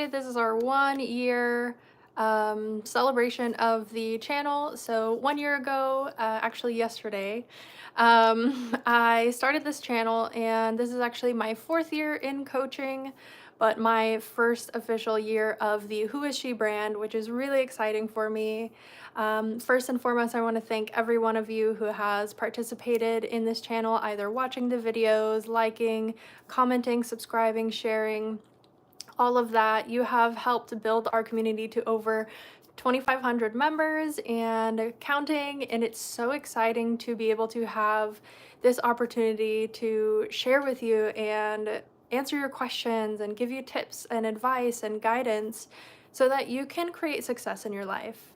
started. This is our 1 year celebration of the channel. So 1 year ago, actually yesterday, I started this channel, and this is actually my 4th year in coaching, but my first official year of the Who Is She brand, which is really exciting for me. First and foremost, I want to thank every one of you who has participated in this channel, either watching the videos, liking, commenting, subscribing, sharing, all of that. You have helped build our community to over 2,500 members and counting, and it's so exciting to be able to have this opportunity to share with you and answer your questions and give you tips and advice and guidance so that you can create success in your life.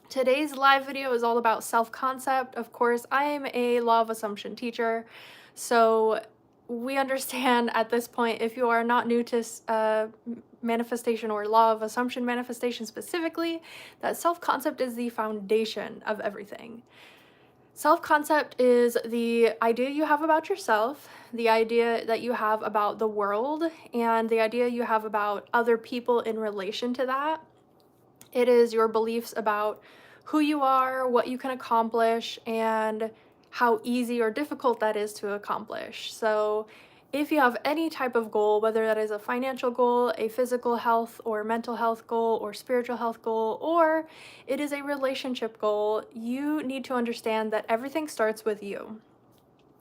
Today's live video is all about self-concept. Of course, I am a law of assumption teacher, so we understand at this point, if you are not new to manifestation or law of assumption manifestation specifically, that self-concept is the foundation of everything. Self-concept is the idea you have about yourself, the idea that you have about the world, and the idea you have about other people in relation to that. It is your beliefs about who you are, what you can accomplish, and how easy or difficult that is to accomplish. So if you have any type of goal, whether that is a financial goal, a physical health or mental health goal, or spiritual health goal, or it is a relationship goal, you need to understand that everything starts with you.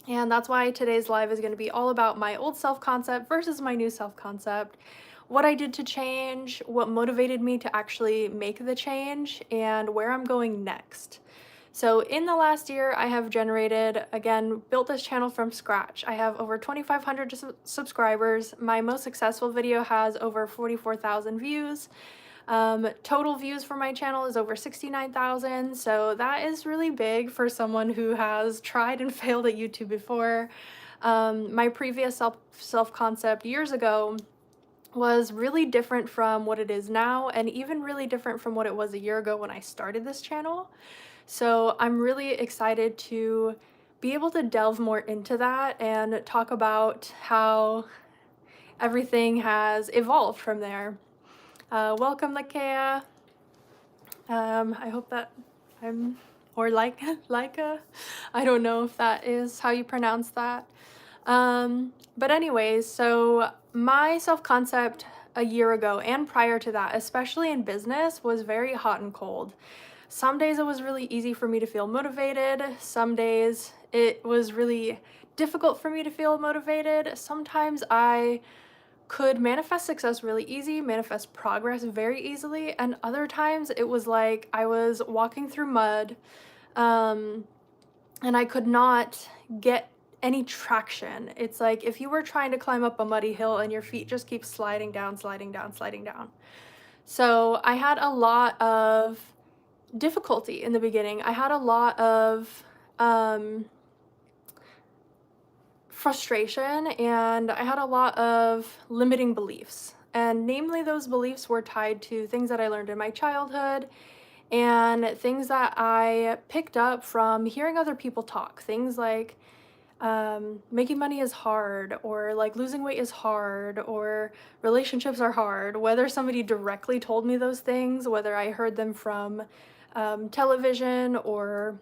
And that's why today's live is going to be all about my old self-concept versus my new self-concept, what I did to change, what motivated me to actually make the change, and where I'm going next. So in the last year, I have generated, again, built this channel from scratch. I have over 2,500 subscribers. My most successful video has over 44,000 views. Total views for my channel is over 69,000, so that is really big for someone who has tried and failed at YouTube before. My previous self-concept years ago was really different from what it is now, and even really different from what it was a year ago when I started this channel. So I'm really excited to be able to delve more into that and talk about how everything has evolved from there. Welcome, Lakea. I hope that I'm, or Leica. I don't know if that is how you pronounce that. But anyways, so my self-concept a year ago and prior to that, especially in business, was very hot and cold. Some days it was really easy for me to feel motivated. Some days it was really difficult for me to feel motivated. Sometimes I could manifest success really easy, manifest progress very easily, and other times it was like I was walking through mud, and I could not get any traction. It's like if you were trying to climb up a muddy hill and your feet just keep sliding down, sliding down, sliding down. So I had a lot of difficulty in the beginning. I had a lot of frustration, and I had a lot of limiting beliefs. And namely, those beliefs were tied to things that I learned in my childhood and things that I picked up from hearing other people talk. Things like making money is hard, or like losing weight is hard, or relationships are hard. Whether somebody directly told me those things, whether I heard them from television, or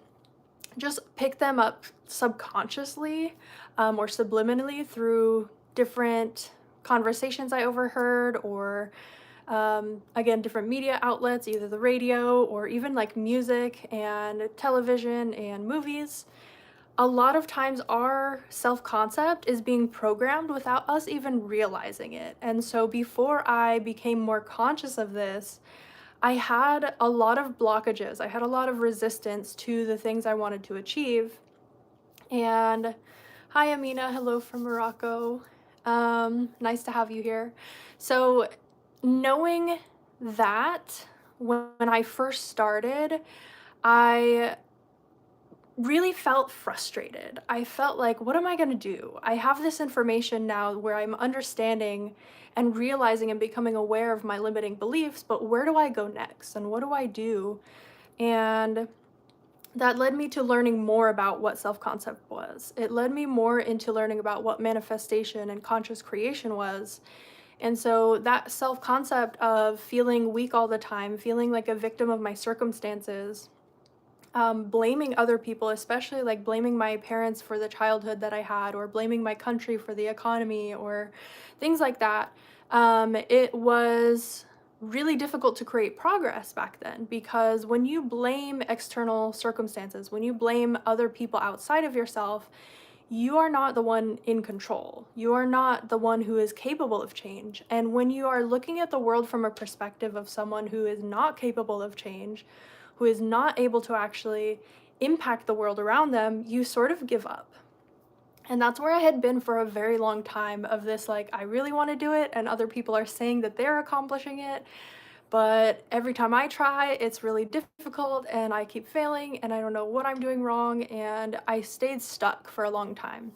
just pick them up subconsciously or subliminally through different conversations I overheard, or again, different media outlets, either the radio or even like music and television and movies. A lot of times our self-concept is being programmed without us even realizing it. And so before I became more conscious of this, I had a lot of blockages. I had a lot of resistance to the things I wanted to achieve. And hi, Amina. Hello from Morocco. Nice to have you here. So knowing that when I first started, I really felt frustrated. I felt like, what am I going to do? I have this information now where I'm understanding and realizing and becoming aware of my limiting beliefs, but where do I go next and what do I do? And that led me to learning more about what self-concept was. It led me more into learning about what manifestation and conscious creation was. And so that self-concept of feeling weak all the time, feeling like a victim of my circumstances, blaming other people, especially like blaming my parents for the childhood that I had, or blaming my country for the economy, or things like that. It was really difficult to create progress back then, because when you blame external circumstances, when you blame other people outside of yourself, you are not the one in control. You are not the one who is capable of change. And when you are looking at the world from a perspective of someone who is not capable of change, who is not able to actually impact the world around them, you sort of give up. And that's where I had been for a very long time, of this like, I really want to do it, and other people are saying that they're accomplishing it, but every time I try, it's really difficult and I keep failing and I don't know what I'm doing wrong, and I stayed stuck for a long time.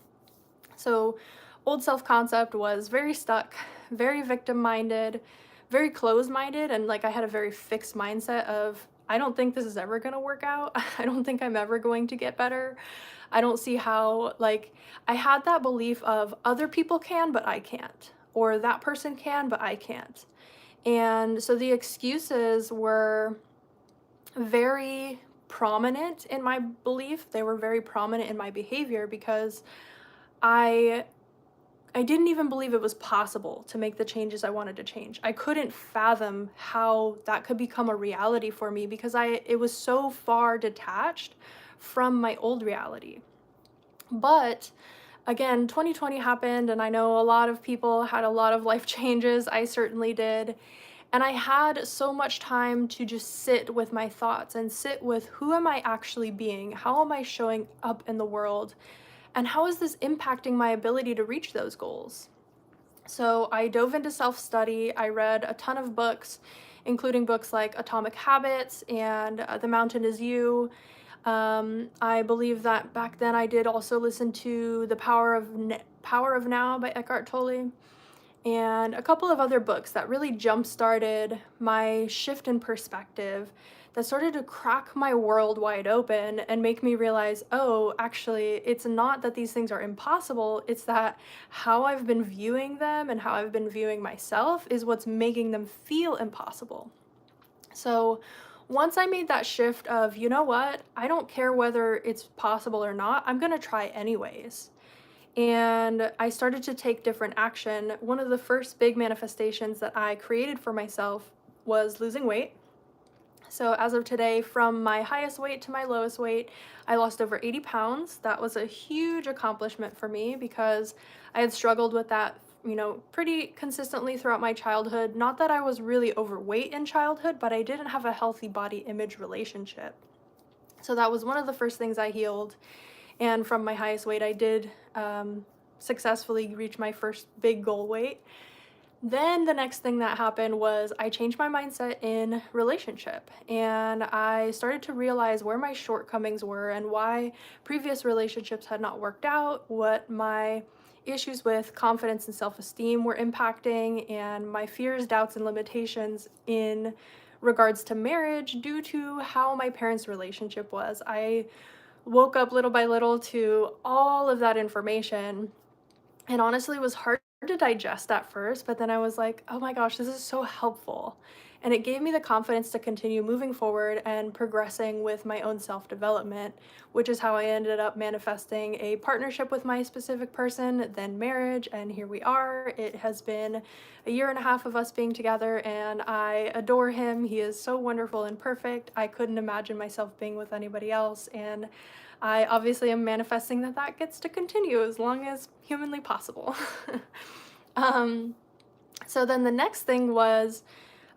So, old self concept was very stuck, very victim minded, very closed minded, and like I had a very fixed mindset of, I don't think this is ever going to work out. I don't think I'm ever going to get better. I don't see how, like, I had that belief of other people can, but I can't, or that person can, but I can't. And so the excuses were very prominent in my belief. They were very prominent in my behavior, because I I didn't even believe it was possible to make the changes I wanted to change. I couldn't fathom how that could become a reality for me, because it was so far detached from my old reality. But again, 2020 happened, and I know a lot of people had a lot of life changes. I certainly did. And I had so much time to just sit with my thoughts and sit with, who am I actually being? How am I showing up in the world? And how is this impacting my ability to reach those goals? So I dove into self study. I read a ton of books, including books like Atomic Habits and The Mountain Is You. I believe that back then I did also listen to Power of Now by Eckhart Tolle, and a couple of other books that really jump started my shift in perspective, that started to crack my world wide open and make me realize, oh, actually, it's not that these things are impossible, it's that how I've been viewing them and how I've been viewing myself is what's making them feel impossible. So once I made that shift of, you know what, I don't care whether it's possible or not, I'm gonna try anyways, and I started to take different action. One of the first big manifestations that I created for myself was losing weight. So, as of today, from my highest weight to my lowest weight, I lost over 80 pounds. That was a huge accomplishment for me, because I had struggled with that, pretty consistently throughout my childhood. Not that I was really overweight in childhood, but I didn't have a healthy body image relationship. So, that was one of the first things I healed. And from my highest weight, I did successfully reach my first big goal weight. Then the next thing that happened was I changed my mindset in relationship, and I started to realize where my shortcomings were and why previous relationships had not worked out, what my issues with confidence and self-esteem were impacting, and my fears, doubts, and limitations in regards to marriage due to how my parents' relationship was. I woke up little by little to all of that information, and honestly, it was hard to digest at first, but then I was like, oh my gosh, this is so helpful. And it gave me the confidence to continue moving forward and progressing with my own self development, which is how I ended up manifesting a partnership with my specific person, then marriage, and here we are. It has been a year and a half of us being together, and I adore him. He is so wonderful and perfect. I couldn't imagine myself being with anybody else, and I obviously am manifesting that that gets to continue as long as humanly possible. um, so then the next thing was,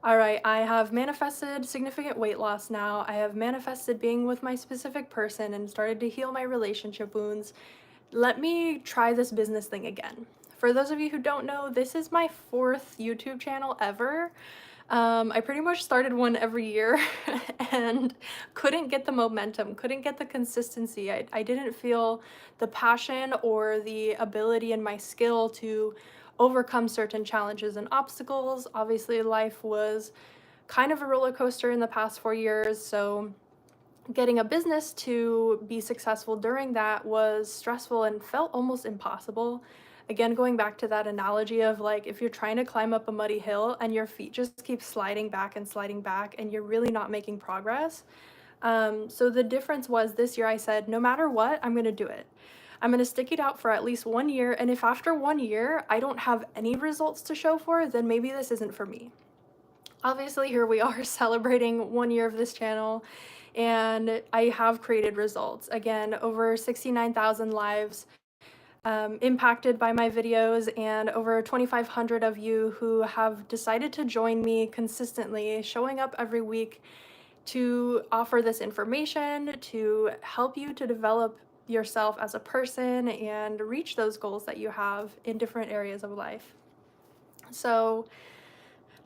all right, I have manifested significant weight loss now. I have manifested being with my specific person and started to heal my relationship wounds. Let me try this business thing again. For those of you who don't know, this is my fourth YouTube channel ever. I pretty much started one every year and couldn't get the momentum, couldn't get the consistency. I didn't feel the passion or the ability and my skill to overcome certain challenges and obstacles. Obviously, life was kind of a roller coaster in the past 4 years, so getting a business to be successful during that was stressful and felt almost impossible, Again, going back to that analogy of like if you're trying to climb up a muddy hill and your feet just keep sliding back and you're really not making progress. So the difference was this year I said, no matter what, I'm going to do it. I'm going to stick it out for at least 1 year. And if after 1 year I don't have any results to show for, then maybe this isn't for me. Obviously, here we are celebrating 1 year of this channel, and I have created results. Again, over 69,000 lives impacted by my videos, and over 2,500 of you who have decided to join me consistently, showing up every week to offer this information, to help you to develop yourself as a person and reach those goals that you have in different areas of life. So,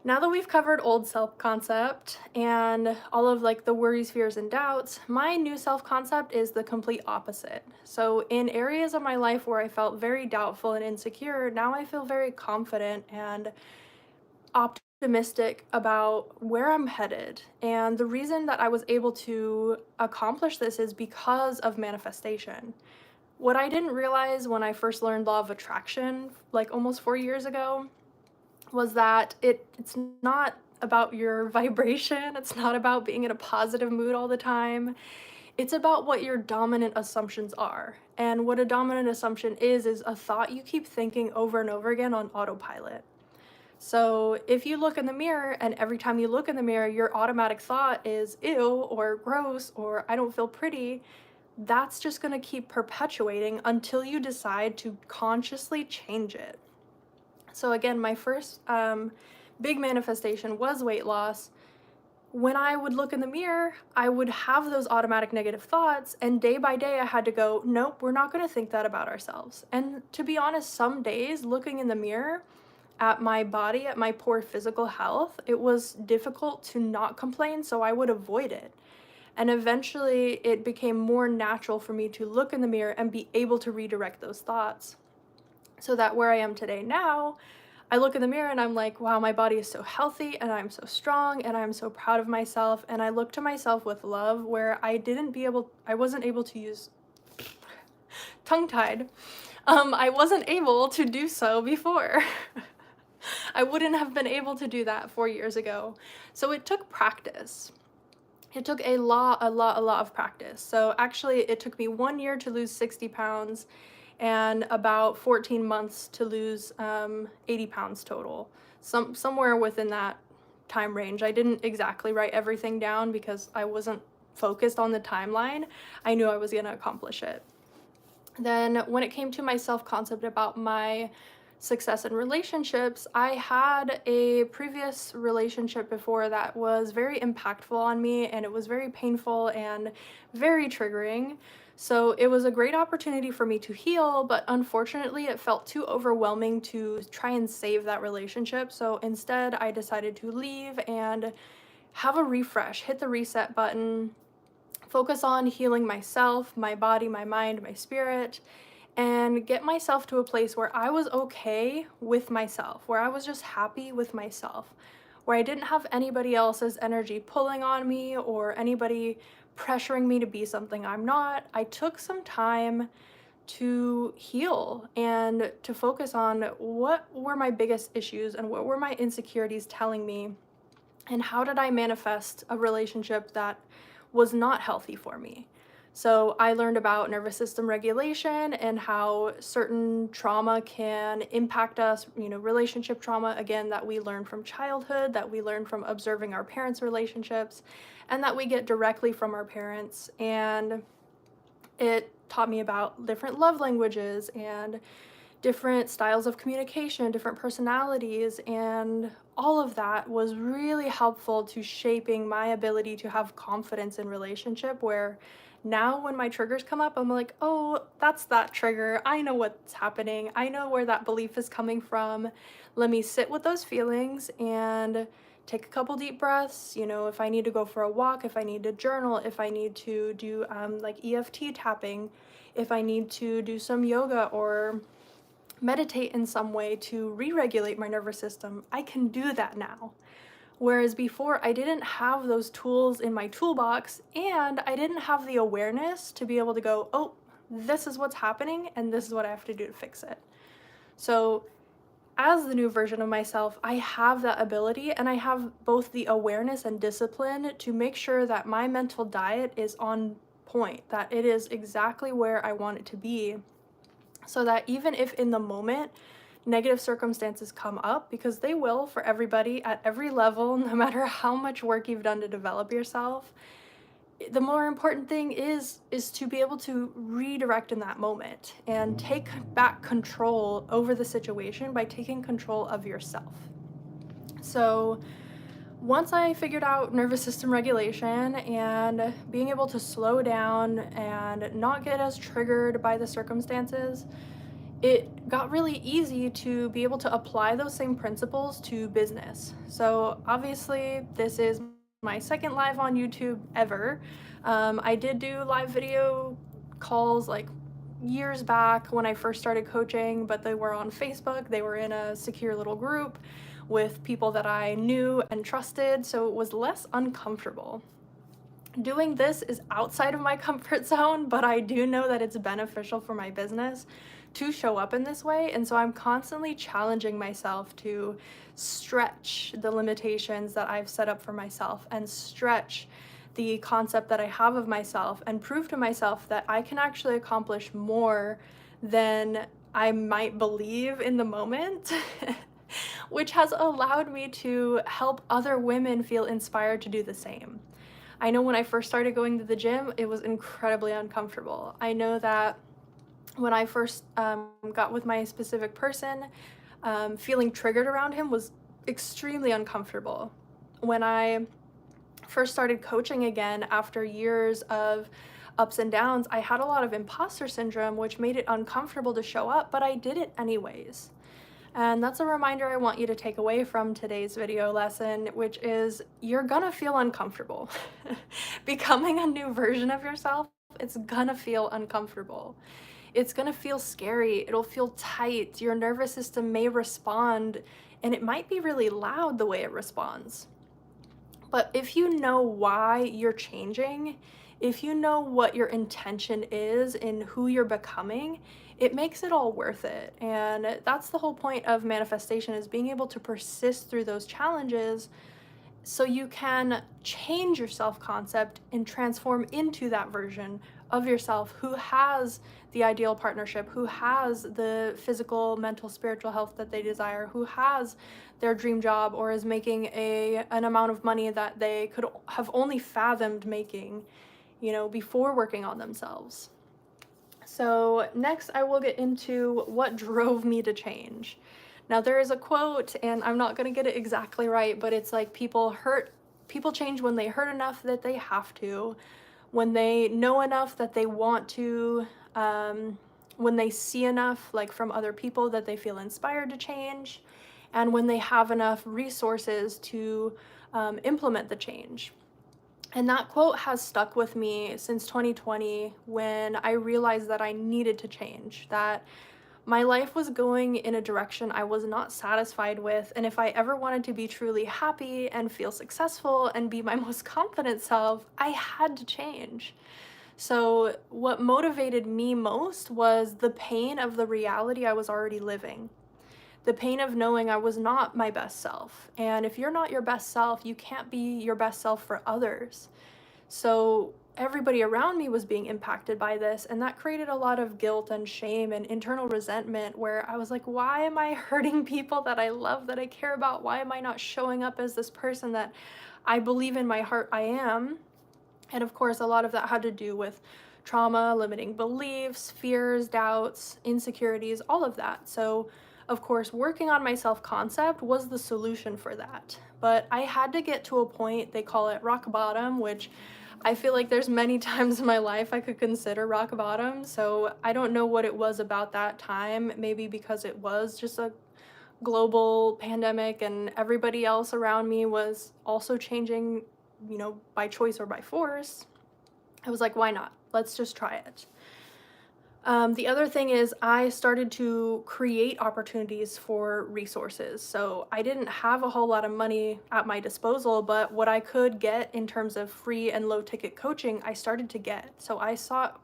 now that we've covered old self-concept and all of like the worries, fears, and doubts, my new self-concept is the complete opposite. So in areas of my life where I felt very doubtful and insecure, now I feel very confident and optimistic about where I'm headed. And the reason that I was able to accomplish this is because of manifestation. What I didn't realize when I first learned law of attraction, like almost 4 years ago, was that it's not about your vibration, it's not about being in a positive mood all the time. It's about what your dominant assumptions are. And what a dominant assumption is a thought you keep thinking over and over again on autopilot. So if you look in the mirror and every time you look in the mirror, your automatic thought is ew or gross or I don't feel pretty, that's just going to keep perpetuating until you decide to consciously change it. So again, my first big manifestation was weight loss. When I would look in the mirror, I would have those automatic negative thoughts, and day by day I had to go, nope, we're not going to think that about ourselves. And to be honest, some days looking in the mirror at my body, at my poor physical health, it was difficult to not complain, so I would avoid it. And eventually it became more natural for me to look in the mirror and be able to redirect those thoughts. So that where I am today now, I look in the mirror and I'm like, wow, my body is so healthy and I'm so strong and I'm so proud of myself. And I look to myself with love where I wasn't able to use tongue-tied. I wasn't able to do so before. I wouldn't have been able to do that 4 years ago. So it took practice. It took a lot of practice. So actually it took me 1 year to lose 60 pounds and about 14 months to lose 80 pounds total. Somewhere within that time range. I didn't exactly write everything down because I wasn't focused on the timeline. I knew I was gonna accomplish it. Then when it came to my self-concept about my success in relationships, I had a previous relationship before that was very impactful on me, and it was very painful and very triggering. So it was a great opportunity for me to heal, but unfortunately it felt too overwhelming to try and save that relationship. So instead I decided to leave and have a refresh, hit the reset button, focus on healing myself, my body, my mind, my spirit, and get myself to a place where I was okay with myself, where I was just happy with myself, where I didn't have anybody else's energy pulling on me or anybody pressuring me to be something I'm not. I took some time to heal and to focus on what were my biggest issues and what were my insecurities telling me, and how did I manifest a relationship that was not healthy for me. So I learned about nervous system regulation and how certain trauma can impact us, relationship trauma, again, that we learn from childhood, that we learn from observing our parents' relationships, and that we get directly from our parents. And it taught me about different love languages and different styles of communication, different personalities, and all of that was really helpful to shaping my ability to have confidence in relationship, where now when my triggers come up, I'm like, oh, that's that trigger. I know what's happening. I know where that belief is coming from. Let me sit with those feelings and take a couple deep breaths. If I need to go for a walk, if I need to journal, if I need to do like EFT tapping, if I need to do some yoga or meditate in some way to re-regulate my nervous system, I can do that now. Whereas before, I didn't have those tools in my toolbox, and I didn't have the awareness to be able to go, oh, this is what's happening, and this is what I have to do to fix it. So as the new version of myself, I have that ability, and I have both the awareness and discipline to make sure that my mental diet is on point, that it is exactly where I want it to be, so that even if in the moment negative circumstances come up, because they will for everybody at every level, no matter how much work you've done to develop yourself, the more important thing is to be able to redirect in that moment and take back control over the situation by taking control of yourself. So once I figured out nervous system regulation and being able to slow down and not get as triggered by the circumstances, it got really easy to be able to apply those same principles to business. So obviously, this is my second live on YouTube ever. I did do live video calls like years back when I first started coaching, but they were on Facebook. They were in a secure little group with people that I knew and trusted, so it was less uncomfortable. Doing this is outside of my comfort zone, but I do know that it's beneficial for my business to show up in this way, and so I'm constantly challenging myself to stretch the limitations that I've set up for myself and stretch the concept that I have of myself and prove to myself that I can actually accomplish more than I might believe in the moment. Which has allowed me to help other women feel inspired to do the same. I know when I first started going to the gym, it was incredibly uncomfortable. I know that when I first got with my specific person, feeling triggered around him was extremely uncomfortable. When I first started coaching again after years of ups and downs, I had a lot of imposter syndrome, which made it uncomfortable to show up, but I did it anyways. And that's a reminder I want you to take away from today's video lesson, which is you're gonna feel uncomfortable. Becoming a new version of yourself, it's gonna feel uncomfortable. It's gonna feel scary, it'll feel tight, your nervous system may respond, and it might be really loud the way it responds. But if you know why you're changing, if you know what your intention is in who you're becoming, it makes it all worth it. And that's the whole point of manifestation, is being able to persist through those challenges so you can change your self-concept and transform into that version of yourself who has the ideal partnership, who has the physical, mental, spiritual health that they desire, who has their dream job or is making an amount of money that they could have only fathomed making, before working on themselves. So next I will get into what drove me to change. Now there is a quote, and I'm not going to get it exactly right, but it's like people change when they hurt enough that they have to, when they know enough that they want to, when they see enough like from other people that they feel inspired to change, and when they have enough resources to implement the change. And that quote has stuck with me since 2020, when I realized that I needed to change, that my life was going in a direction I was not satisfied with, and if I ever wanted to be truly happy and feel successful and be my most confident self, I had to change. So what motivated me most was the pain of the reality I was already living. The pain of knowing I was not my best self. And if you're not your best self, you can't be your best self for others. So everybody around me was being impacted by this, and that created a lot of guilt and shame and internal resentment, where I was like, why am I hurting people that I love, that I care about? Why am I not showing up as this person that I believe in my heart I am? And of course, a lot of that had to do with trauma, limiting beliefs, fears, doubts, insecurities, all of that. So of course, working on my self-concept was the solution for that. But I had to get to a point, they call it rock bottom, which I feel like there's many times in my life I could consider rock bottom. So I don't know what it was about that time, maybe because it was just a global pandemic and everybody else around me was also changing, by choice or by force. I was like, why not? Let's just try it. The other thing is I started to create opportunities for resources. So I didn't have a whole lot of money at my disposal, but what I could get in terms of free and low ticket coaching, I started to get. So I sought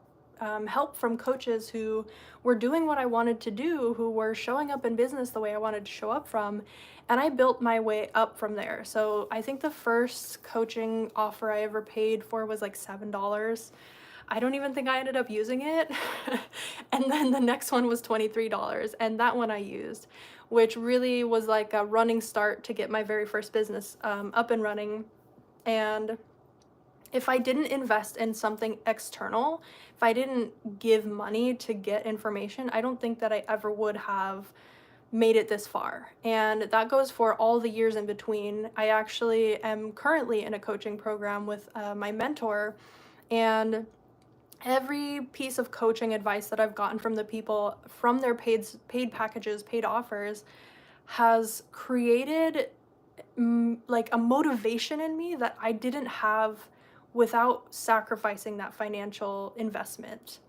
help from coaches who were doing what I wanted to do, who were showing up in business the way I wanted to show up from, and I built my way up from there. So I think the first coaching offer I ever paid for was like $7. I don't even think I ended up using it. And then the next one was $23, and that one I used, which really was like a running start to get my very first business up and running. And if I didn't invest in something external, if I didn't give money to get information, I don't think that I ever would have made it this far. And that goes for all the years in between. I actually am currently in a coaching program with my mentor, and every piece of coaching advice that I've gotten from the people from their paid packages, paid offers, has created like a motivation in me that I didn't have without sacrificing that financial investment.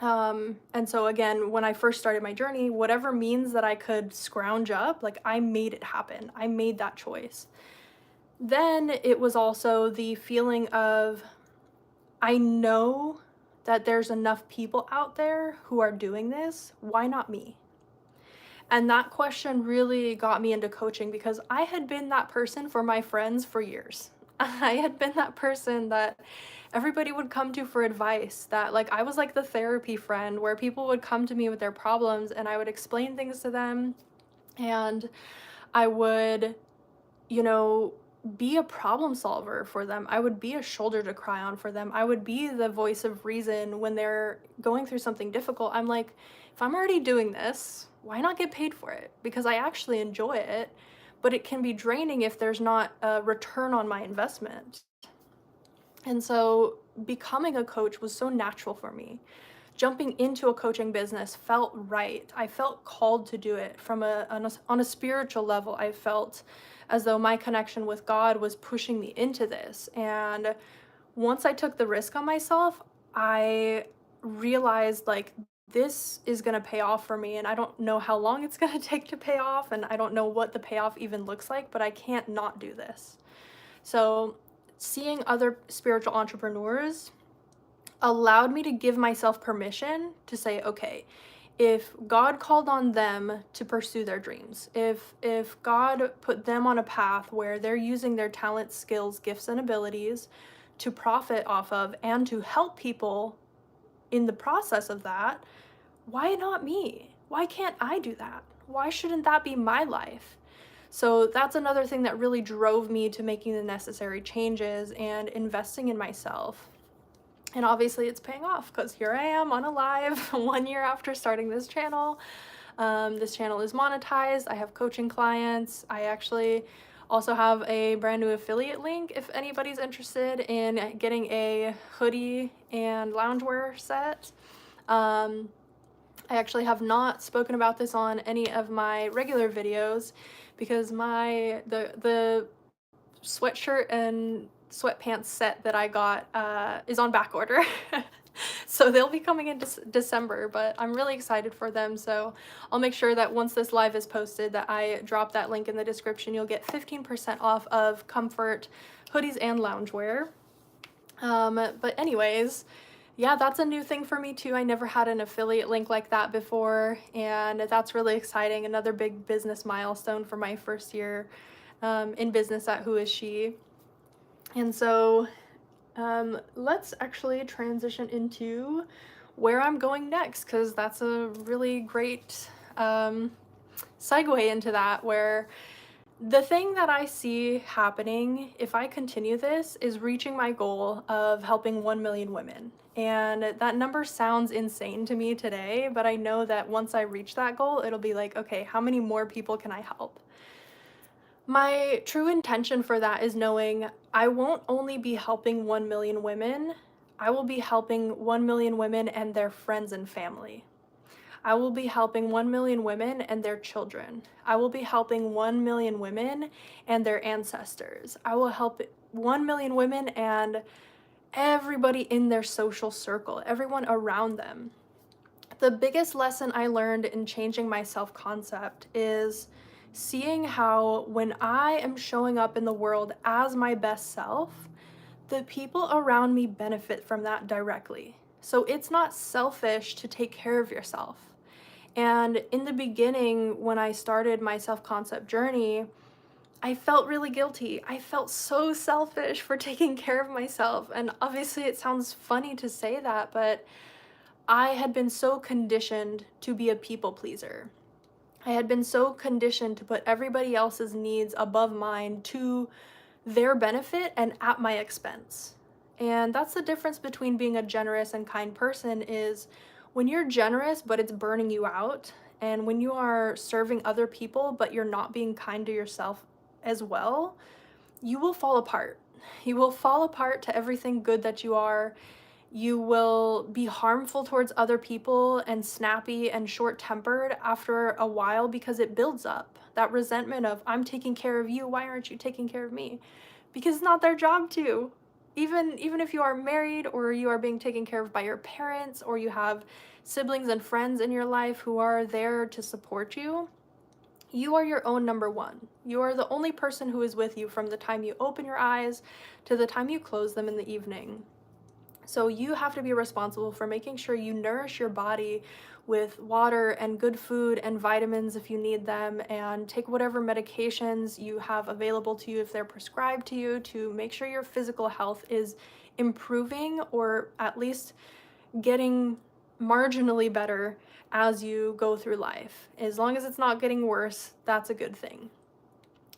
And so again, when I first started my journey, whatever means that I could scrounge up, like I made it happen. I made that choice. Then it was also the feeling of, I know that there's enough people out there who are doing this. Why not me? And that question really got me into coaching because I had been that person for my friends for years. I had been that person that everybody would come to for advice, that like I was like the therapy friend where people would come to me with their problems and I would explain things to them, and I would, you know, be a problem solver for them. I would be a shoulder to cry on for them. I would be the voice of reason when they're going through something difficult. I'm like, if I'm already doing this, why not get paid for it? Because I actually enjoy it, but it can be draining if there's not a return on my investment. And so becoming a coach was so natural for me. Jumping into a coaching business felt right. I felt called to do it on a spiritual level. I felt as though my connection with God was pushing me into this. And once I took the risk on myself, I realized like this is going to pay off for me, and I don't know how long it's going to take to pay off, and I don't know what the payoff even looks like, but I can't not do this. So, seeing other spiritual entrepreneurs allowed me to give myself permission to say, okay, if God called on them to pursue their dreams, if God put them on a path where they're using their talents, skills, gifts, and abilities to profit off of and to help people in the process of that, why not me? Why can't I do that? Why shouldn't that be my life? So that's another thing that really drove me to making the necessary changes and investing in myself. And obviously it's paying off because here I am on a live 1 year after starting this channel. This channel is monetized. I have coaching clients. I actually also have a brand new affiliate link if anybody's interested in getting a hoodie and loungewear set. I actually have not spoken about this on any of my regular videos because the sweatshirt and sweatpants set that I got is on back order. So they'll be coming in December, but I'm really excited for them. So I'll make sure that once this live is posted that I drop that link in the description. You'll get 15% off of comfort hoodies and loungewear. But anyways, yeah, that's a new thing for me too. I never had an affiliate link like that before, and that's really exciting. Another big business milestone for my first year in business at Who Is She. And so let's actually transition into where I'm going next, because that's a really great segue into that, where the thing that I see happening if I continue this is reaching my goal of helping 1 million women. And that number sounds insane to me today, but I know that once I reach that goal, it'll be like, okay, how many more people can I help? My true intention for that is knowing I won't only be helping 1 million women, I will be helping 1 million women and their friends and family. I will be helping 1 million women and their children. I will be helping 1 million women and their ancestors. I will help 1 million women and everybody in their social circle, everyone around them. The biggest lesson I learned in changing my self-concept is seeing how when I am showing up in the world as my best self, the people around me benefit from that directly. So it's not selfish to take care of yourself. And in the beginning, when I started my self-concept journey, I felt really guilty. I felt so selfish for taking care of myself. And obviously, it sounds funny to say that, but I had been so conditioned to be a people pleaser. I had been so conditioned to put everybody else's needs above mine to their benefit and at my expense. And that's the difference between being a generous and kind person is when you're generous but it's burning you out, and when you are serving other people but you're not being kind to yourself as well, you will fall apart. You will fall apart to everything good that you are. You will be harmful towards other people and snappy and short-tempered after a while because it builds up. That resentment of, I'm taking care of you, why aren't you taking care of me? Because it's not their job to. Even if you are married or you are being taken care of by your parents or you have siblings and friends in your life who are there to support you, you are your own number one. You are the only person who is with you from the time you open your eyes to the time you close them in the evening. So you have to be responsible for making sure you nourish your body with water and good food and vitamins if you need them, and take whatever medications you have available to you if they're prescribed to you to make sure your physical health is improving or at least getting marginally better as you go through life. As long as it's not getting worse, that's a good thing.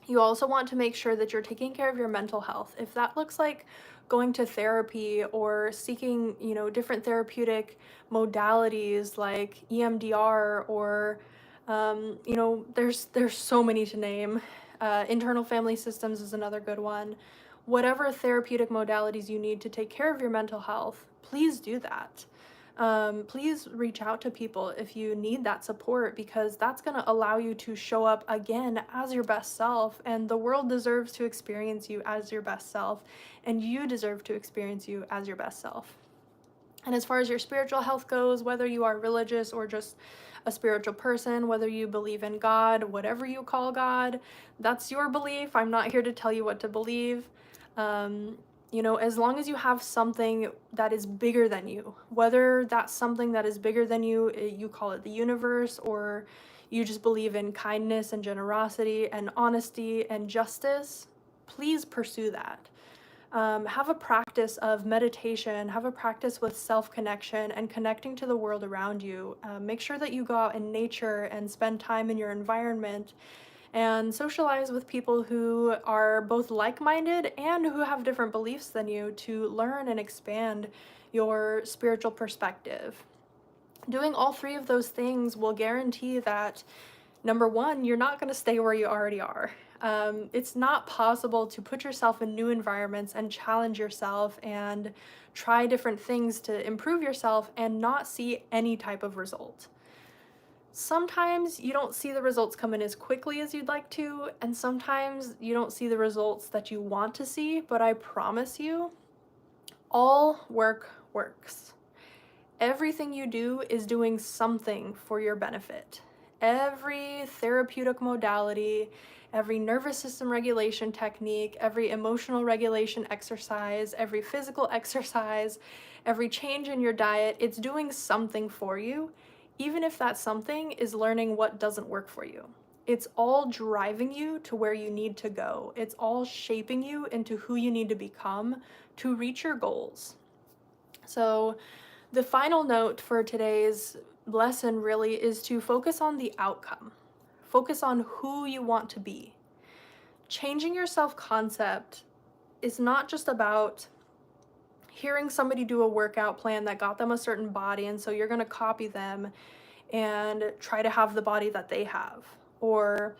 You also want to make sure that you're taking care of your mental health. If that looks like going to therapy or seeking, different therapeutic modalities like EMDR or, there's so many to name. Internal family systems is another good one. Whatever therapeutic modalities you need to take care of your mental health, please do that. Please reach out to people if you need that support, because that's going to allow you to show up again as your best self, and the world deserves to experience you as your best self, and you deserve to experience you as your best self. And as far as your spiritual health goes, whether you are religious or just a spiritual person, whether you believe in God, whatever you call God, that's your belief. I'm not here to tell you what to believe. As long as you have something that is bigger than you, whether that's something that is bigger than you, you call it the universe, or you just believe in kindness and generosity and honesty and justice, please pursue that. Have a practice of meditation, have a practice with self-connection and connecting to the world around you. Make sure that you go out in nature and spend time in your environment and socialize with people who are both like-minded and who have different beliefs than you to learn and expand your spiritual perspective. Doing all three of those things will guarantee that, number one, you're not going to stay where you already are. It's not possible to put yourself in new environments and challenge yourself and try different things to improve yourself and not see any type of result. Sometimes you don't see the results come in as quickly as you'd like to, and sometimes you don't see the results that you want to see, but I promise you, all work works. Everything you do is doing something for your benefit. Every therapeutic modality, every nervous system regulation technique, every emotional regulation exercise, every physical exercise, every change in your diet, it's doing something for you, even if that something is learning what doesn't work for you. It's all driving you to where you need to go. It's all shaping you into who you need to become to reach your goals. So the final note for today's lesson really is to focus on the outcome. Focus on who you want to be. Changing your self-concept is not just about hearing somebody do a workout plan that got them a certain body, and so you're going to copy them and try to have the body that they have. Or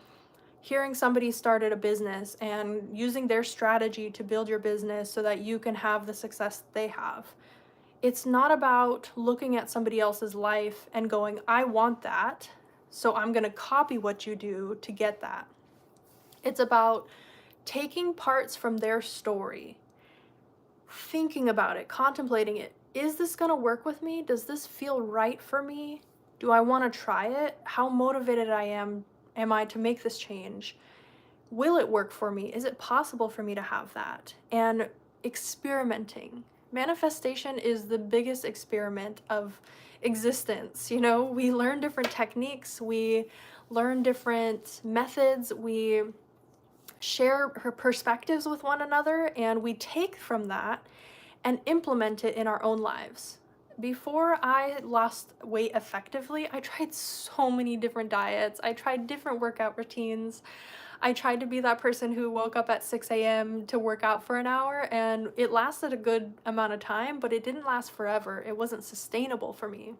hearing somebody started a business and using their strategy to build your business so that you can have the success they have. It's not about looking at somebody else's life and going, I want that, so I'm going to copy what you do to get that. It's about taking parts from their story, thinking about it, contemplating it. Is this going to work with me? Does this feel right for me? Do I want to try it? How motivated am I to make this change? Will it work for me? Is it possible for me to have that? And experimenting. Manifestation is the biggest experiment of existence. You know, we learn different techniques, we learn different methods, we share her perspectives with one another, and we take from that and implement it in our own lives. Before I lost weight effectively, I tried so many different diets. I tried different workout routines. I tried to be that person who woke up at 6 a.m. to work out for an hour, and it lasted a good amount of time, but it didn't last forever. It wasn't sustainable for me.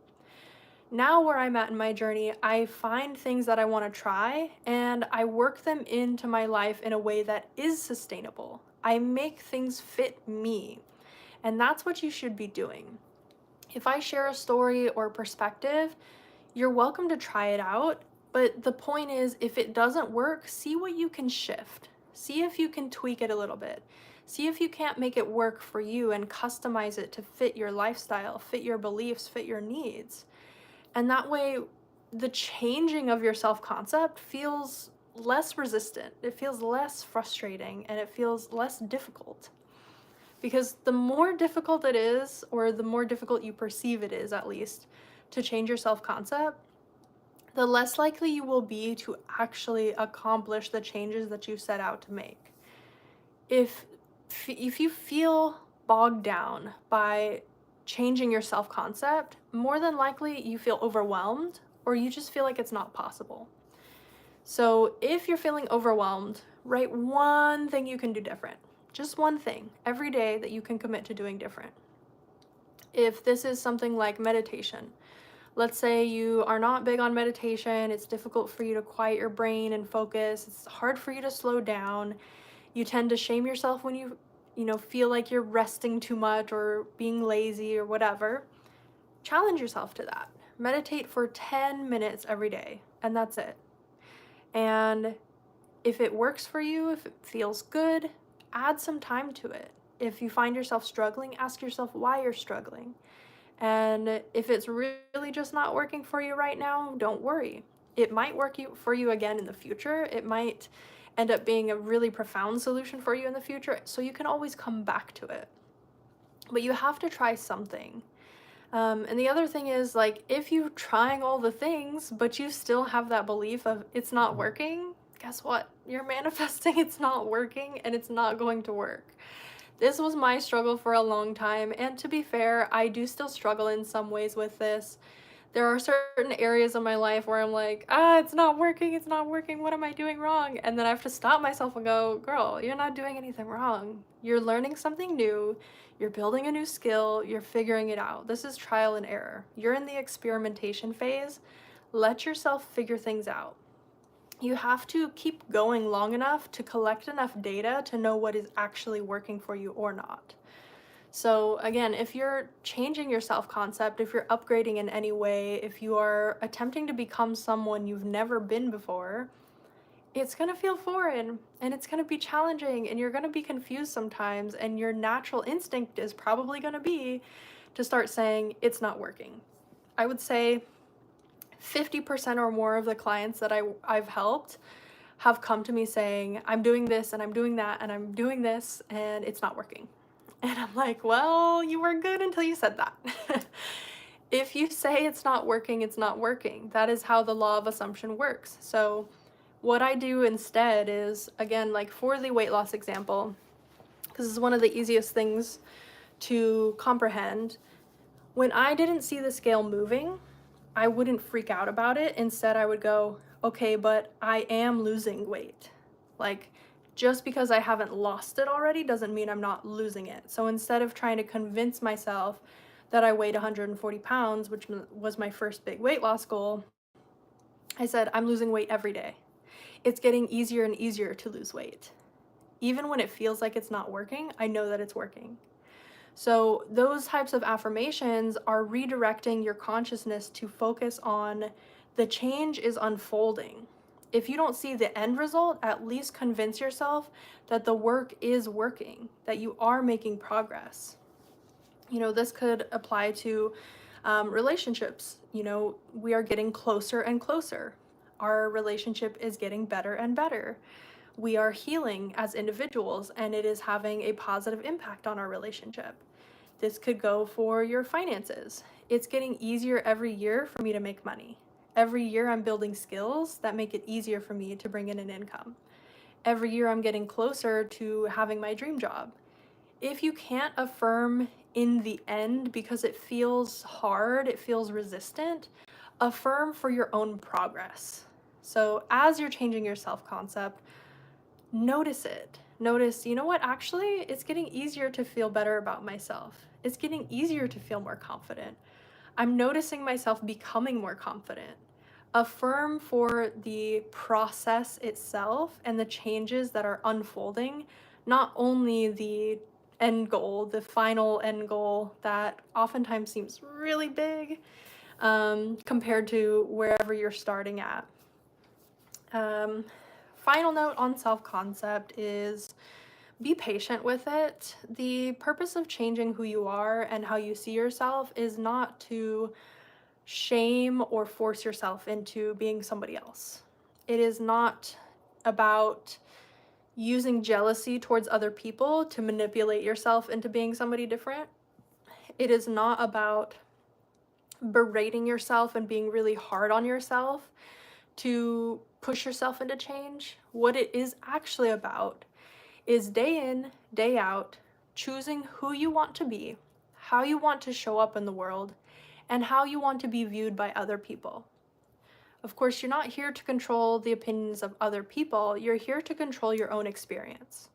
Now, where I'm at in my journey, I find things that I want to try and I work them into my life in a way that is sustainable. I make things fit me, and that's what you should be doing. If I share a story or perspective, you're welcome to try it out, but the point is, if it doesn't work, see what you can shift. See if you can tweak it a little bit. See if you can't make it work for you and customize it to fit your lifestyle, fit your beliefs, fit your needs. And that way, the changing of your self concept feels less resistant, it feels less frustrating, and it feels less difficult. Because the more difficult it is, or the more difficult you perceive it is at least, to change your self concept, the less likely you will be to actually accomplish the changes that you set out to make. If if you feel bogged down by changing your self-concept, more than likely you feel overwhelmed or you just feel like it's not possible. So, if you're feeling overwhelmed, write one thing you can do different. Just one thing every day that you can commit to doing different. If this is something like meditation, let's say you are not big on meditation, it's difficult for you to quiet your brain and focus, it's hard for you to slow down. You tend to shame yourself when you feel like you're resting too much or being lazy or whatever. Challenge yourself to that. Meditate for 10 minutes every day, and that's it. And if it works for you, if it feels good, add some time to it. If you find yourself struggling, ask yourself why you're struggling. And if it's really just not working for you right now, don't worry. It might work for you again in the future. It might end up being a really profound solution for you in the future, so you can always come back to it. But you have to try something. And the other thing is, like, if you're trying all the things, but you still have that belief of it's not working, guess what? You're manifesting it's not working and it's not going to work. This was my struggle for a long time, and to be fair, I do still struggle in some ways with this. There are certain areas of my life where I'm like, it's not working, what am I doing wrong? And then I have to stop myself and go, girl, you're not doing anything wrong. You're learning something new, you're building a new skill, you're figuring it out. This is trial and error. You're in the experimentation phase. Let yourself figure things out. You have to keep going long enough to collect enough data to know what is actually working for you or not. So again, if you're changing your self-concept, if you're upgrading in any way, if you are attempting to become someone you've never been before, it's going to feel foreign and it's going to be challenging and you're going to be confused sometimes, and your natural instinct is probably going to be to start saying it's not working. I would say 50% or more of the clients that I've helped have come to me saying, I'm doing this and I'm doing that and I'm doing this and it's not working. And I'm like, well, you were good until you said that. If you say it's not working, it's not working. That is how the law of assumption works. So, what I do instead is, again, like for the weight loss example, because it's one of the easiest things to comprehend, when I didn't see the scale moving, I wouldn't freak out about it. Instead, I would go, okay, but I am losing weight. Like, just because I haven't lost it already doesn't mean I'm not losing it. So instead of trying to convince myself that I weighed 140 pounds, which was my first big weight loss goal, I said, I'm losing weight every day. It's getting easier and easier to lose weight. Even when it feels like it's not working, I know that it's working. So those types of affirmations are redirecting your consciousness to focus on the change is unfolding. If you don't see the end result, at least convince yourself that the work is working, that you are making progress. This could apply to relationships. We are getting closer and closer. Our relationship is getting better and better. We are healing as individuals, and it is having a positive impact on our relationship. This could go for your finances. It's getting easier every year for me to make money. Every year I'm building skills that make it easier for me to bring in an income. Every year I'm getting closer to having my dream job. If you can't affirm in the end because it feels hard, it feels resistant, affirm for your own progress. So as you're changing your self-concept, notice it. Notice, you know what, actually, it's getting easier to feel better about myself. It's getting easier to feel more confident. I'm noticing myself becoming more confident. Affirm for the process itself and the changes that are unfolding, not only the end goal, the final end goal that oftentimes seems really big compared to wherever you're starting at. Final note on self-concept is be patient with it. The purpose of changing who you are and how you see yourself is not to shame or force yourself into being somebody else. It is not about using jealousy towards other people to manipulate yourself into being somebody different. It is not about berating yourself and being really hard on yourself to push yourself into change. What it is actually about is day in, day out, choosing who you want to be, how you want to show up in the world, and how you want to be viewed by other people. Of course, you're not here to control the opinions of other people, you're here to control your own experience.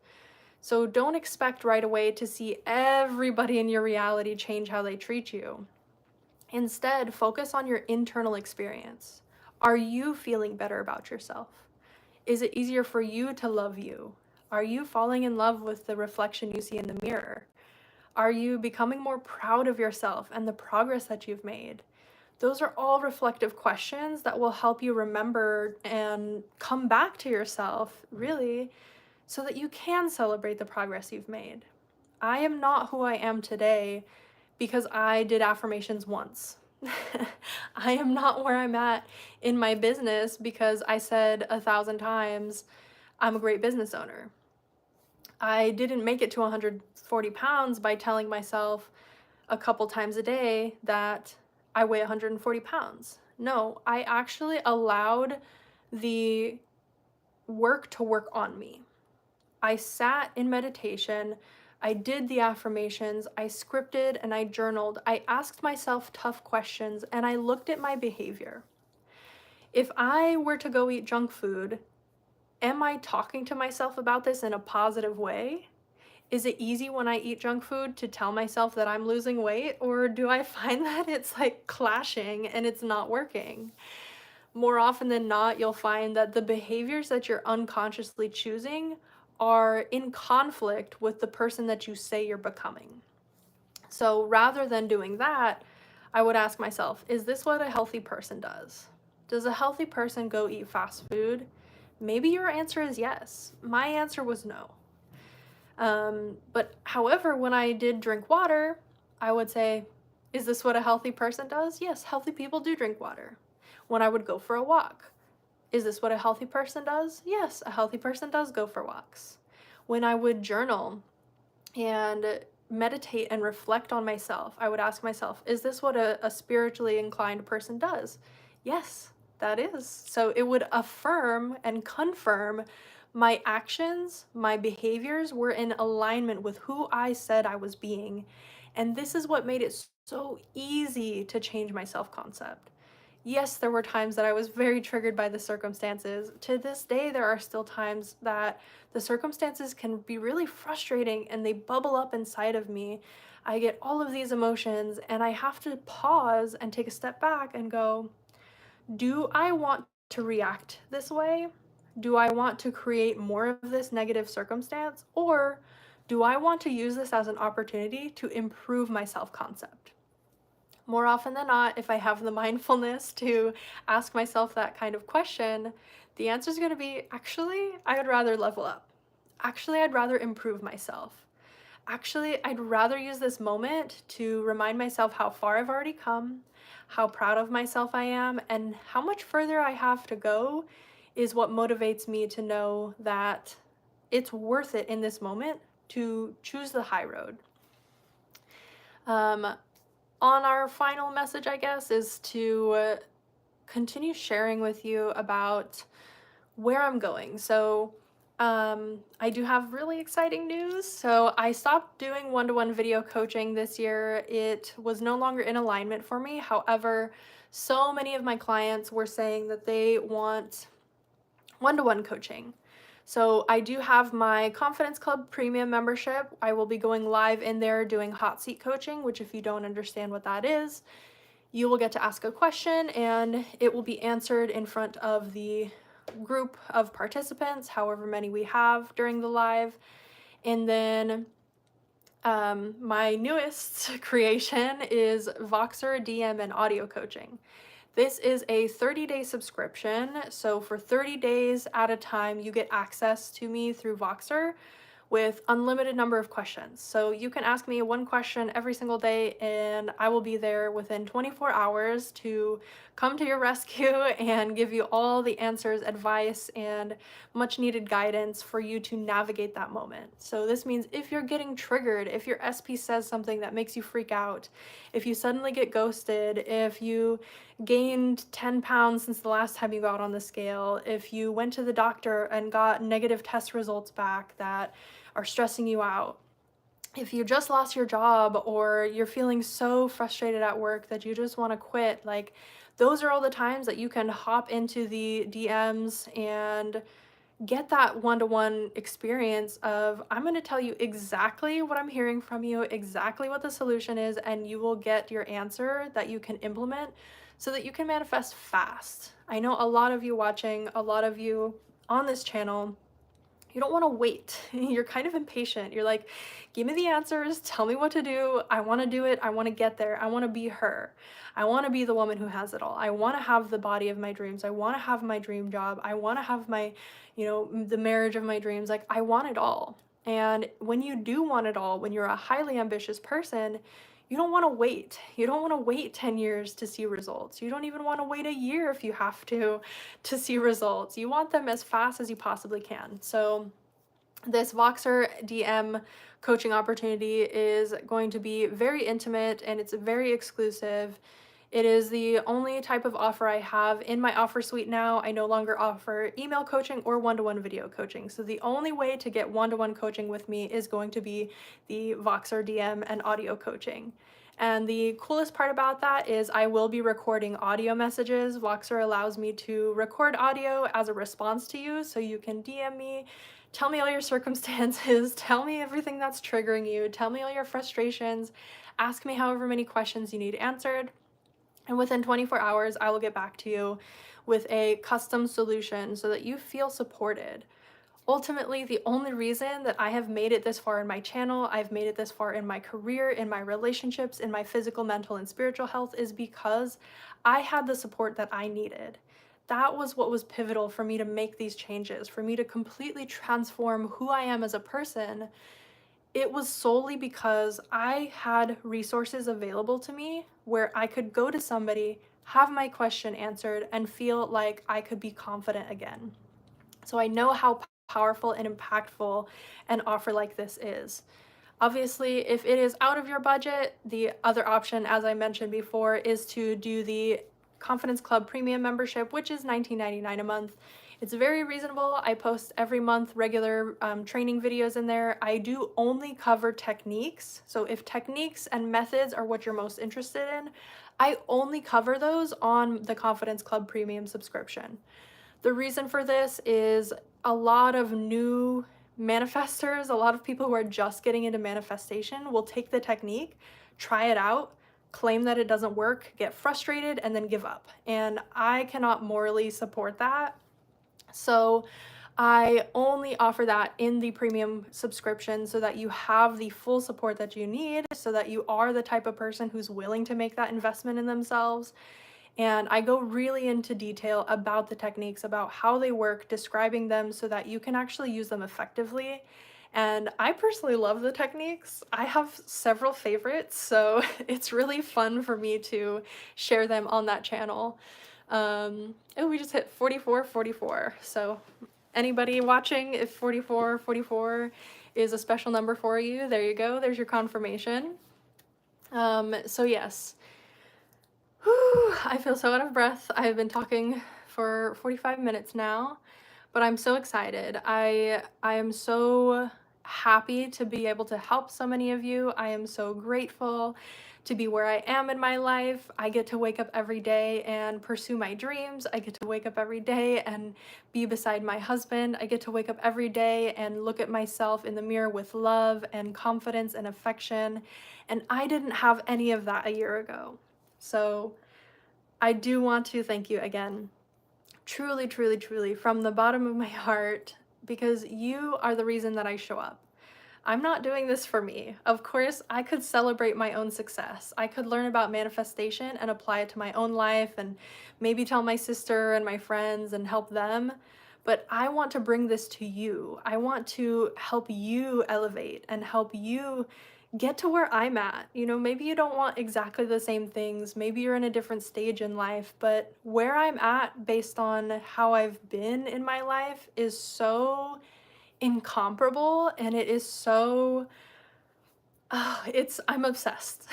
So don't expect right away to see everybody in your reality change how they treat you. Instead, focus on your internal experience. Are you feeling better about yourself? Is it easier for you to love you? Are you falling in love with the reflection you see in the mirror? Are you becoming more proud of yourself and the progress that you've made? Those are all reflective questions that will help you remember and come back to yourself, really, so that you can celebrate the progress you've made. I am not who I am today because I did affirmations once. I am not where I'm at in my business because I said 1,000 times, I'm a great business owner. I didn't make it to 140 pounds by telling myself a couple times a day that I weigh 140 pounds. No, I actually allowed the work to work on me. I sat in meditation, I did the affirmations, I scripted and I journaled, I asked myself tough questions, and I looked at my behavior. If I were to go eat junk food, am I talking to myself about this in a positive way? Is it easy when I eat junk food to tell myself that I'm losing weight, or do I find that it's like clashing and it's not working? More often than not, you'll find that the behaviors that you're unconsciously choosing are in conflict with the person that you say you're becoming. So rather than doing that, I would ask myself, is this what a healthy person does? Does a healthy person go eat fast food? Maybe your answer is yes. My answer was no. But however, when I did drink water, I would say, is this what a healthy person does? Yes, healthy people do drink water. When I would go for a walk, is this what a healthy person does? Yes, a healthy person does go for walks. When I would journal and meditate and reflect on myself, I would ask myself, is this what a spiritually inclined person does? Yes, that is. So it would affirm and confirm my actions, my behaviors were in alignment with who I said I was being. And this is what made it so easy to change my self-concept. Yes, there were times that I was very triggered by the circumstances. To this day, there are still times that the circumstances can be really frustrating and they bubble up inside of me. I get all of these emotions and I have to pause and take a step back and go, do I want to react this way? Do I want to create more of this negative circumstance? Or do I want to use this as an opportunity to improve my self-concept? More often than not, if I have the mindfulness to ask myself that kind of question, the answer is going to be, actually, I would rather level up. Actually, I'd rather improve myself. Actually, I'd rather use this moment to remind myself how far I've already come, how proud of myself I am, and how much further I have to go is what motivates me to know that it's worth it in this moment to choose the high road. Um, on our final message, I guess, is to continue sharing with you about where I'm going. So, I do have really exciting news. So, I stopped doing one-to-one video coaching this year. It was no longer in alignment for me. However, so many of my clients were saying that they want one-to-one coaching. So I do have my Confidence Club premium membership. I will be going live in there doing hot seat coaching, which if you don't understand what that is, you will get to ask a question and it will be answered in front of the group of participants, however many we have during the live. And then my newest creation is Voxer DM and audio coaching. This is a 30-day subscription, so for 30 days at a time, you get access to me through Voxer with unlimited number of questions. So you can ask me one question every single day and I will be there within 24 hours to come to your rescue and give you all the answers, advice, and much needed guidance for you to navigate that moment. So this means if you're getting triggered, if your SP says something that makes you freak out, if you suddenly get ghosted, if you gained 10 pounds since the last time you got on the scale, if you went to the doctor and got negative test results back that are stressing you out, if you just lost your job or you're feeling so frustrated at work that you just want to quit, like those are all the times that you can hop into the DMs and get that one-to-one experience of I'm going to tell you exactly what I'm hearing from you, exactly what the solution is, and you will get your answer that you can implement so that you can manifest fast. I know a lot of you watching, a lot of you on this channel, you don't want to wait. You're kind of impatient. You're like, give me the answers, tell me what to do. I want to do it. I want to get there. I want to be her. I want to be the woman who has it all. I want to have the body of my dreams. I want to have my dream job. I want to have my, the marriage of my dreams. Like, I want it all. And when you do want it all, when you're a highly ambitious person, you don't want to wait. You don't want to wait 10 years to see results. You don't even want to wait a year if you have to see results. You want them as fast as you possibly can. So this Voxer DM coaching opportunity is going to be very intimate and it's very exclusive. It is the only type of offer I have in my offer suite now. I no longer offer email coaching or one-to-one video coaching. So the only way to get one-to-one coaching with me is going to be the Voxer DM and audio coaching. And the coolest part about that is I will be recording audio messages. Voxer allows me to record audio as a response to you, so you can DM me, tell me all your circumstances, tell me everything that's triggering you, tell me all your frustrations, ask me however many questions you need answered. And within 24 hours, I will get back to you with a custom solution so that you feel supported. Ultimately, the only reason that I have made it this far in my channel, I've made it this far in my career, in my relationships, in my physical, mental, and spiritual health is because I had the support that I needed. That was what was pivotal for me to make these changes, for me to completely transform who I am as a person. It was solely because I had resources available to me where I could go to somebody, have my question answered, and feel like I could be confident again. So I know how powerful and impactful an offer like this is. Obviously, if it is out of your budget, the other option, as I mentioned before, is to do the Confidence Club premium membership, which is $19.99 a month. It's very reasonable. I post every month regular training videos in there. I do only cover techniques. So if techniques and methods are what you're most interested in, I only cover those on the Confidence Club premium subscription. The reason for this is a lot of new manifestors, a lot of people who are just getting into manifestation will take the technique, try it out, claim that it doesn't work, get frustrated, and then give up. And I cannot morally support that. So I only offer that in the premium subscription so that you have the full support that you need, so that you are the type of person who's willing to make that investment in themselves. And I go really into detail about the techniques, about how they work, describing them so that you can actually use them effectively. And I personally love the techniques. I have several favorites, so it's really fun for me to share them on that channel. Oh, we just hit 4444. So anybody watching, if 4444 is a special number for you, there you go. There's your confirmation. So yes. Whew, I feel so out of breath. I have been talking for 45 minutes now, but I'm so excited. I am so happy to be able to help so many of you. I am so grateful to be where I am in my life. I get to wake up every day and pursue my dreams. I get to wake up every day and be beside my husband. I get to wake up every day and look at myself in the mirror with love and confidence and affection. And I didn't have any of that a year ago. So I do want to thank you again, truly, truly, truly, from the bottom of my heart, because you are the reason that I show up. I'm not doing this for me. Of course, I could celebrate my own success. I could learn about manifestation and apply it to my own life and maybe tell my sister and my friends and help them. But I want to bring this to you. I want to help you elevate and help you get to where I'm at. You know, maybe you don't want exactly the same things. Maybe you're in a different stage in life, but where I'm at based on how I've been in my life is so incomparable, and it is so I'm obsessed.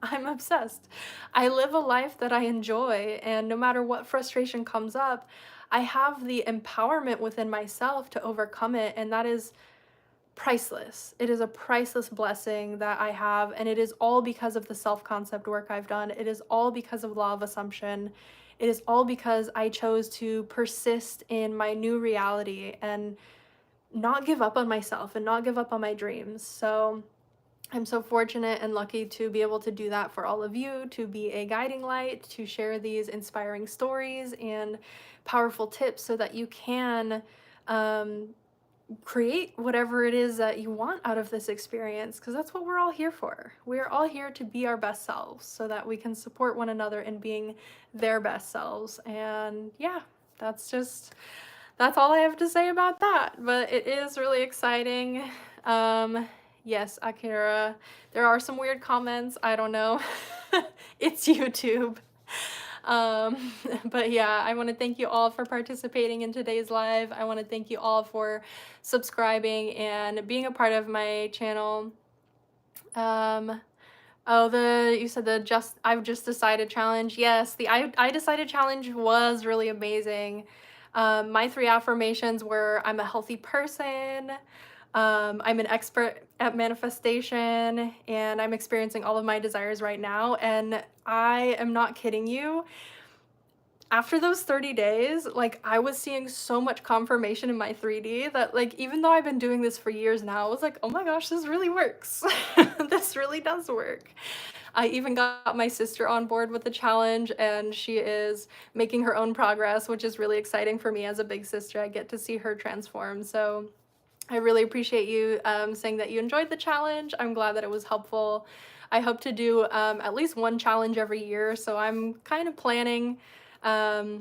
I'm obsessed. I live a life that I enjoy, and no matter what frustration comes up, I have the empowerment within myself to overcome it, and that is priceless. It is a priceless blessing that I have, and it is all because of the self-concept work I've done. It is all because of law of assumption. It is all because I chose to persist in my new reality and not give up on myself and not give up on my dreams. So I'm so fortunate and lucky to be able to do that for all of you, to be a guiding light, to share these inspiring stories and powerful tips so that you can um, create whatever it is that you want out of this experience, because that's what we're all here for. We're all here to be our best selves so that we can support one another in being their best selves. And yeah, that's just that's all I have to say about that, but it is really exciting. Yes, Akira, there are some weird comments. I don't know. It's YouTube. Um, but yeah, I want to thank you all for participating in today's live. I want to thank you all for subscribing and being a part of my channel. Um, Oh, you said the I've just decided challenge. Yes, the I decided challenge was really amazing. My three affirmations were I'm a healthy person, I'm an expert at manifestation, and I'm experiencing all of my desires right now. And I am not kidding you, after those 30 days, like, I was seeing so much confirmation in my 3D that, like, even though I've been doing this for years now, I was like, oh my gosh, this really works. This really does work. I even got my sister on board with the challenge, and she is making her own progress, which is really exciting for me as a big sister. I get to see her transform. So I really appreciate you saying that you enjoyed the challenge. I'm glad that it was helpful. I hope to do at least one challenge every year, so I'm kind of planning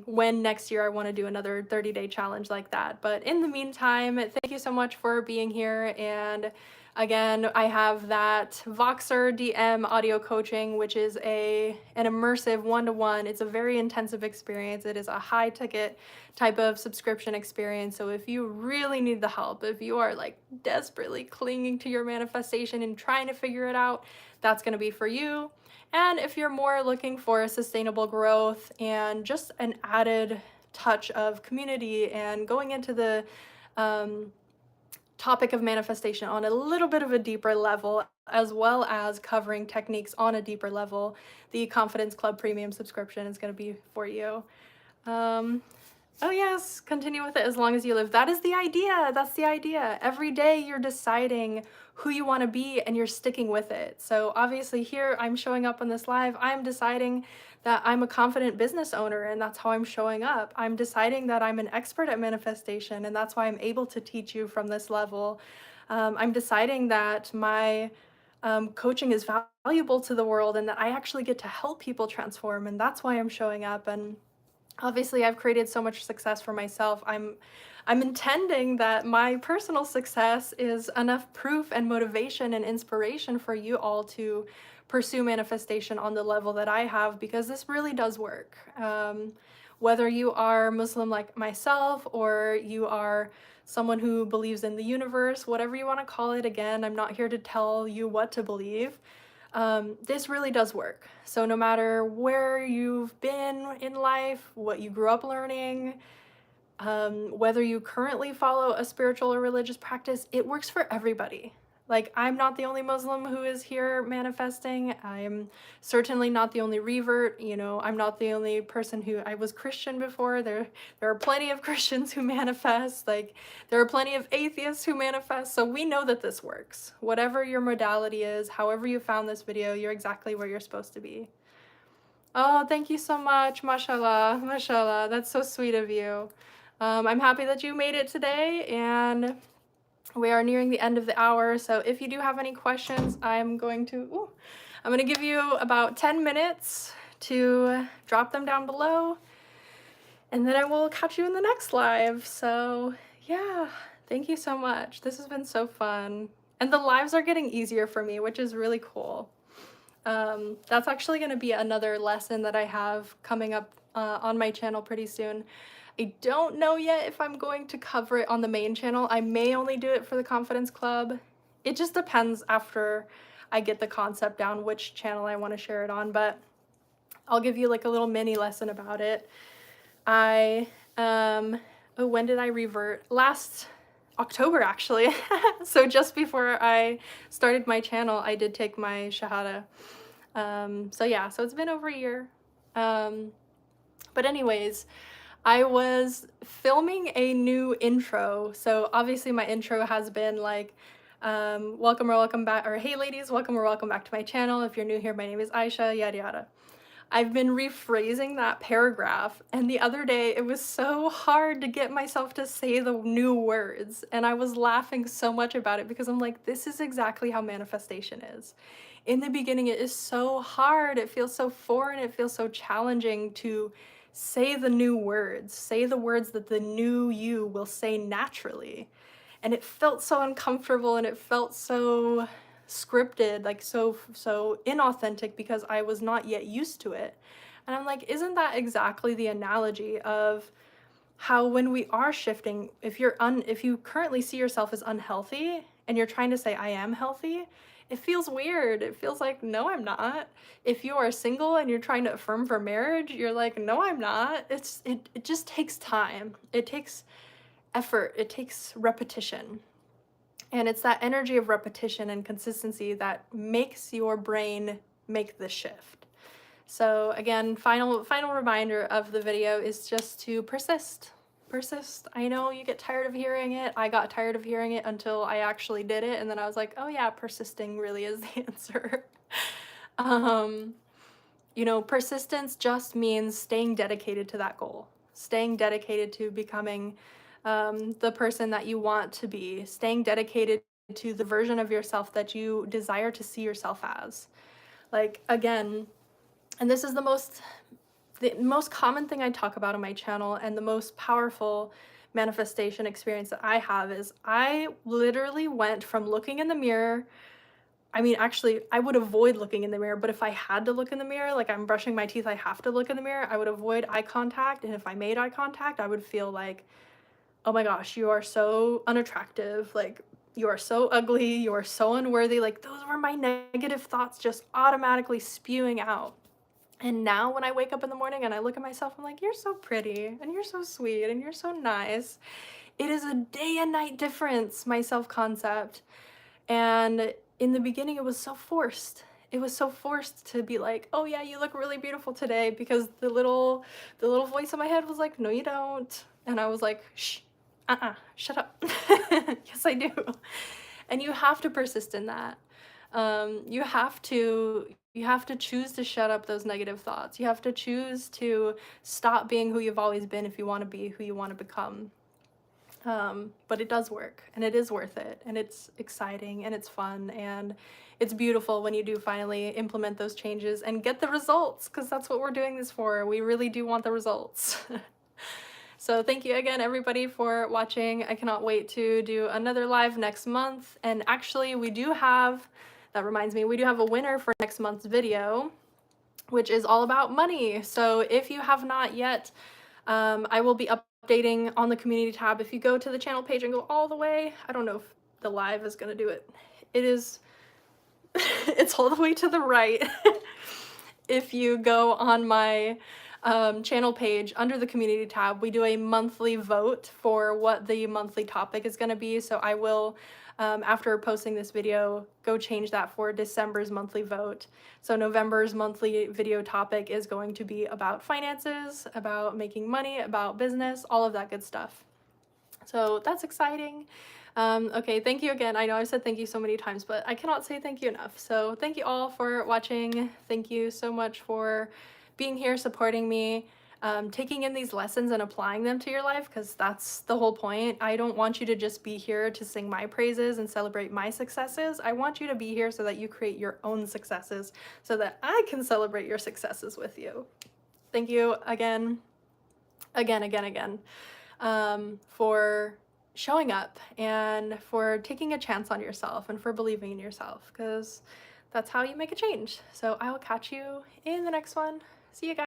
when next year I want to do another 30-day challenge like that. But in the meantime, thank you so much for being here. And again, I have that Voxer DM audio coaching, which is an immersive one-to-one. It's a very intensive experience. It is a high ticket type of subscription experience. So if you really need the help, if you are like desperately clinging to your manifestation and trying to figure it out, that's going to be for you. And if you're more looking for sustainable growth and just an added touch of community and going into the topic of manifestation on a little bit of a deeper level, as well as covering techniques on a deeper level, the Confidence Club Premium subscription is going to be for you. Oh yes, continue with it as long as you live. That is the idea. That's the idea. Every day you're deciding who you want to be and you're sticking with it. So obviously here I'm showing up on this live. I'm deciding that I'm a confident business owner and that's how I'm showing up. I'm deciding that I'm an expert at manifestation and that's why I'm able to teach you from this level. I'm deciding that my coaching is valuable to the world and that I actually get to help people transform, and that's why I'm showing up. And obviously I've created so much success for myself. I'm intending that my personal success is enough proof and motivation and inspiration for you all to pursue manifestation on the level that I have, because this really does work. Whether you are Muslim like myself or you are someone who believes in the universe, whatever you want to call it, again, I'm not here to tell you what to believe. this really does work. So no matter where you've been in life, what you grew up learning, whether you currently follow a spiritual or religious practice, it works for everybody. Like, I'm not the only Muslim who is here manifesting. I'm certainly not the only revert. You know, I'm not the only person who, I was Christian before. There are plenty of Christians who manifest. Like, there are plenty of atheists who manifest. So we know that this works. Whatever your modality is, however you found this video, you're exactly where you're supposed to be. Oh, thank you so much. Mashallah, mashallah. That's so sweet of you. I'm happy that you made it today, and we are nearing the end of the hour. So if you do have any questions, I'm going to give you about 10 minutes to drop them down below, and then I will catch you in the next live. So yeah, thank you so much. This has been so fun. And the lives are getting easier for me, which is really cool. That's actually going to be another lesson that I have coming up on my channel pretty soon. I don't know yet if I'm going to cover it on the main channel. I may only do it for the Confidence Club. It just depends after I get the concept down which channel I want to share it on, but I'll give you like a little mini lesson about it. When did I revert? Last October, actually. So just before I started my channel, I did take my Shahada. So yeah, so it's been over a year. But anyways, I was filming a new intro. So obviously my intro has been like, welcome or welcome back, or hey ladies, welcome or welcome back to my channel. If you're new here, my name is Aicha, yada yada. I've been rephrasing that paragraph, and the other day it was so hard to get myself to say the new words, and I was laughing so much about it because I'm like, this is exactly how manifestation is. In the beginning, it is so hard, it feels so foreign, it feels so challenging to say the new words, say the words that the new you will say naturally. And it felt so uncomfortable, and it felt so scripted, like so inauthentic, because I was not yet used to it. And I'm like, isn't that exactly the analogy of how when we are shifting, if you currently see yourself as unhealthy and you're trying to say I am healthy, it feels weird. It feels like, no, I'm not. If you are single and you're trying to affirm for marriage, you're like, no, I'm not. It just takes time. It takes effort. It takes repetition. And it's that energy of repetition and consistency that makes your brain make the shift. So again, final reminder of the video is just to persist. Persist. I know you get tired of hearing it. I got tired of hearing it until I actually did it, and then I was like, oh yeah, persisting really is the answer. You know, persistence just means staying dedicated to that goal, staying dedicated to becoming the person that you want to be, staying dedicated to the version of yourself that you desire to see yourself as. Like, again, and this is the most common thing I talk about on my channel, and the most powerful manifestation experience that I have is I literally went from looking in the mirror. I mean, actually, I would avoid looking in the mirror, but if I had to look in the mirror, like I'm brushing my teeth, I have to look in the mirror, I would avoid eye contact. And if I made eye contact, I would feel like, oh my gosh, you are so unattractive, like you are so ugly, you are so unworthy. Like, those were my negative thoughts just automatically spewing out. And now when I wake up in the morning and I look at myself, I'm like, you're so pretty and you're so sweet and you're so nice. It is a day and night difference, my self-concept. And in the beginning, it was so forced. It was so forced to be like, oh yeah, you look really beautiful today, because the little voice in my head was like, no, you don't. And I was like, shh, shut up. Yes, I do. And you have to persist in that. You have to choose to shut up those negative thoughts. You have to choose to stop being who you've always been if you want to be who you want to become. But it does work, and it is worth it, and it's exciting, and it's fun, and it's beautiful when you do finally implement those changes and get the results, because that's what we're doing this for. We really do want the results. So thank you again, everybody, for watching. I cannot wait to do another live next month. And actually, that reminds me, we do have a winner for next month's video, which is all about money. So if you have not yet, I will be updating on the community tab. If you go to the channel page and go all the way, I don't know if the live is going to do it. It is it's all the way to the right. If you go on my channel page under the community tab, we do a monthly vote for what the monthly topic is going to be. So I will, after posting this video, go change that for December's monthly vote. So November's monthly video topic is going to be about finances, about making money, about business, all of that good stuff. So that's exciting. Okay, thank you again. I know I've said thank you so many times, but I cannot say thank you enough. So thank you all for watching. Thank you so much for being here, supporting me, taking in these lessons and applying them to your life, because that's the whole point. I don't want you to just be here to sing my praises and celebrate my successes. I want you to be here so that you create your own successes, so that I can celebrate your successes with you. Thank you again, for showing up and for taking a chance on yourself and for believing in yourself, because that's how you make a change. So I will catch you in the next one. See you guys.